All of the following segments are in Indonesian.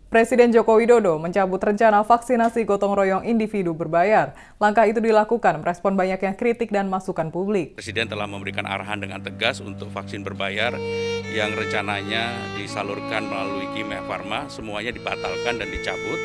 Presiden Joko Widodo mencabut rencana vaksinasi gotong royong individu berbayar. Langkah itu dilakukan merespon banyaknya kritik dan masukan publik. Presiden telah memberikan arahan dengan tegas untuk vaksin berbayar yang rencananya disalurkan melalui Kimia Farma, semuanya dibatalkan dan dicabut.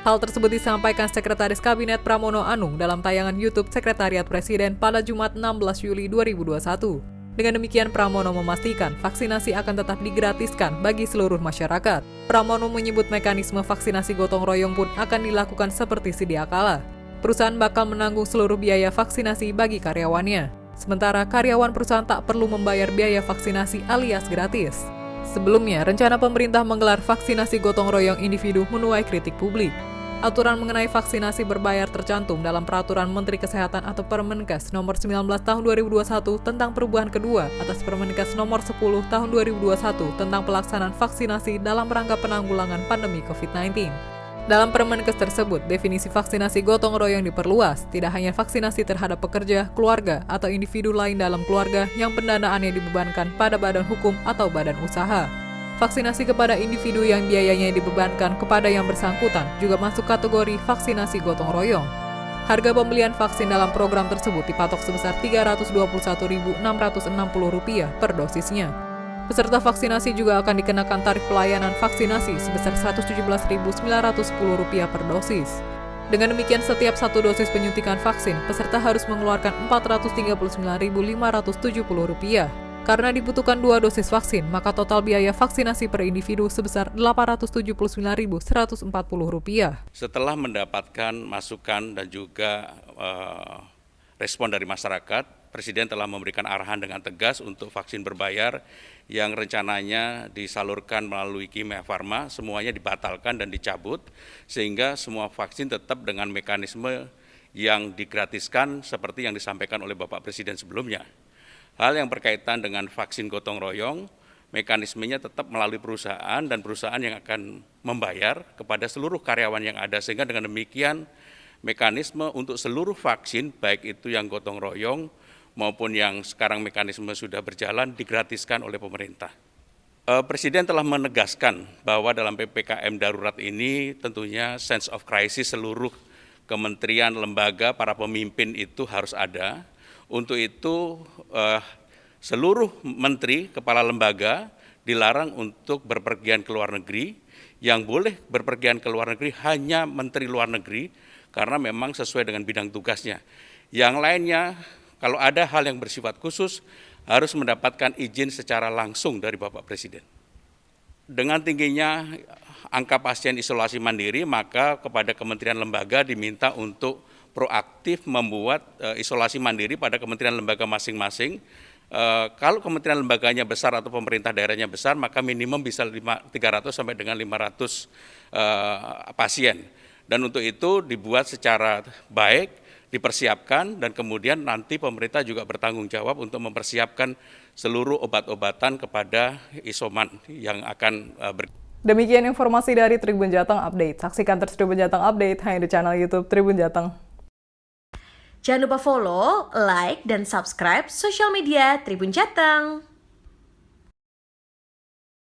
Hal tersebut disampaikan Sekretaris Kabinet Pramono Anung dalam tayangan YouTube Sekretariat Presiden pada Jumat 16 Juli 2021. Dengan demikian, Pramono memastikan vaksinasi akan tetap digratiskan bagi seluruh masyarakat. Pramono menyebut mekanisme vaksinasi gotong royong pun akan dilakukan seperti sedia kala. Perusahaan bakal menanggung seluruh biaya vaksinasi bagi karyawannya. Sementara karyawan perusahaan tak perlu membayar biaya vaksinasi alias gratis. Sebelumnya, rencana pemerintah menggelar vaksinasi gotong royong individu menuai kritik publik. Aturan mengenai vaksinasi berbayar tercantum dalam Peraturan Menteri Kesehatan atau Permenkes nomor 19 tahun 2021 tentang perubahan kedua atas Permenkes nomor 10 tahun 2021 tentang pelaksanaan vaksinasi dalam rangka penanggulangan pandemi COVID-19. Dalam Permenkes tersebut, definisi vaksinasi gotong royong diperluas, tidak hanya vaksinasi terhadap pekerja, keluarga, atau individu lain dalam keluarga yang pendanaannya dibebankan pada badan hukum atau badan usaha. Vaksinasi kepada individu yang biayanya dibebankan kepada yang bersangkutan juga masuk kategori vaksinasi gotong royong. Harga pembelian vaksin dalam program tersebut dipatok sebesar Rp321.660 per dosisnya. Peserta vaksinasi juga akan dikenakan tarif pelayanan vaksinasi sebesar Rp117.910 per dosis. Dengan demikian, setiap satu dosis penyuntikan vaksin, peserta harus mengeluarkan Rp439.570. Karena dibutuhkan 2 dosis vaksin, maka total biaya vaksinasi per individu sebesar Rp879.140. Setelah mendapatkan masukan dan juga respon dari masyarakat, Presiden telah memberikan arahan dengan tegas untuk vaksin berbayar yang rencananya disalurkan melalui Kimia Farma, semuanya dibatalkan dan dicabut, sehingga semua vaksin tetap dengan mekanisme yang digratiskan seperti yang disampaikan oleh Bapak Presiden sebelumnya. Hal yang berkaitan dengan vaksin gotong royong, mekanismenya tetap melalui perusahaan dan perusahaan yang akan membayar kepada seluruh karyawan yang ada. Sehingga dengan demikian mekanisme untuk seluruh vaksin, baik itu yang gotong royong maupun yang sekarang mekanisme sudah berjalan, digratiskan oleh pemerintah. Presiden telah menegaskan bahwa dalam PPKM darurat ini tentunya sense of crisis seluruh kementerian, lembaga, para pemimpin itu harus ada. Untuk itu, seluruh menteri, kepala lembaga dilarang untuk berpergian ke luar negeri. Yang boleh berpergian ke luar negeri hanya menteri luar negeri, karena memang sesuai dengan bidang tugasnya. Yang lainnya, kalau ada hal yang bersifat khusus, harus mendapatkan izin secara langsung dari Bapak Presiden. Dengan tingginya angka pasien isolasi mandiri, maka kepada kementerian lembaga diminta untuk proaktif membuat isolasi mandiri pada kementerian lembaga masing-masing. Kalau kementerian lembaganya besar atau pemerintah daerahnya besar, maka minimum bisa 300 sampai dengan 500 pasien. Dan untuk itu dibuat secara baik, dipersiapkan, dan kemudian nanti pemerintah juga bertanggung jawab untuk mempersiapkan seluruh obat-obatan kepada isoman yang akan Demikian informasi dari Tribun Jateng Update. Saksikan terus Tribun Jateng Update hanya di channel YouTube Tribun Jateng. Jangan lupa follow, like, dan subscribe sosial media Tribun Jateng.